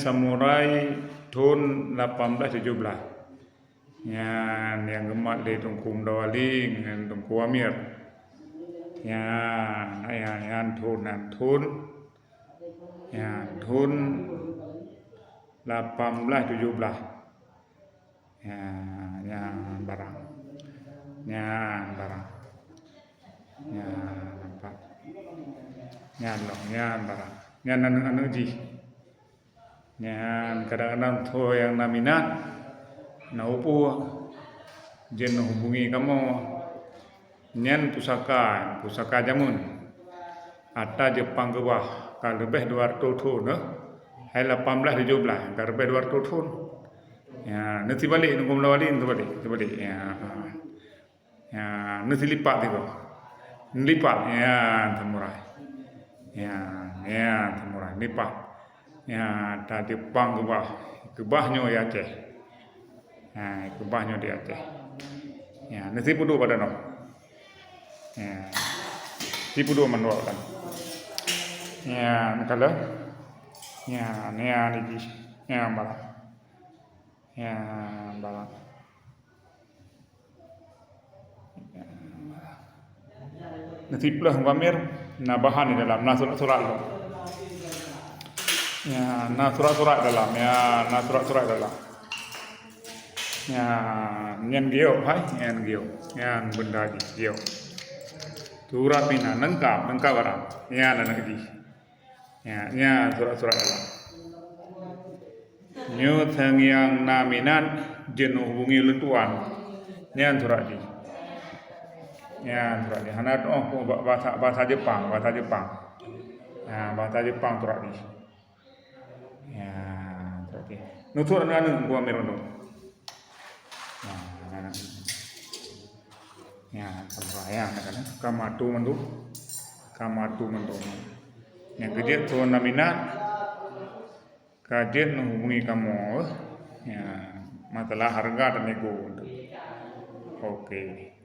samurai tahun 1817. Yang gemat di Tungku Mdawali dengan Tungku Amir. Yang tahun 1817. Yang barang. Nampak. Yang barang. Yang anu ji. Yang kadang-kadang tuh yang naminat. Naupu jen hubungi kamu nyen pusaka jamun ata Jepang ke bawah kalau lebih 200 tahun hai 1817 kalau lebih 200 tahun ya nanti balik nunggu melawali nanti balik ya nanti lipat itu lipat ya temurai temurai lipat ya ata Jepang ke bawahnya ya Aceh. Itu banyak di Aceh. Ya, nasi pudu pada no. Ya, si pudu mandor kan. Ya, kalau ya, ni ya malah. Ya, malah. Nasi pulah pamir nabahan di dalam surat lo. Ya, surat dalam ya, surat dalam. Ya, nyen gio hai, nyen gio, nyen benda gio. Surat pina lengkap barang. Ya, lagi. Ya, surat dalam. Nyu yang naminat jenuh hubungi lutuan. Nyen surat di. Ya, surat di. Hanat bahasa Jepang. Ya, bahasa Jepang surat di. Ya, surat di. Nutur anu gua merono. Ya, sembahyang kan kamatu mendu yang gede tuan naminat kajian menghubungi kamu ya masalah harga dan nego. Oke.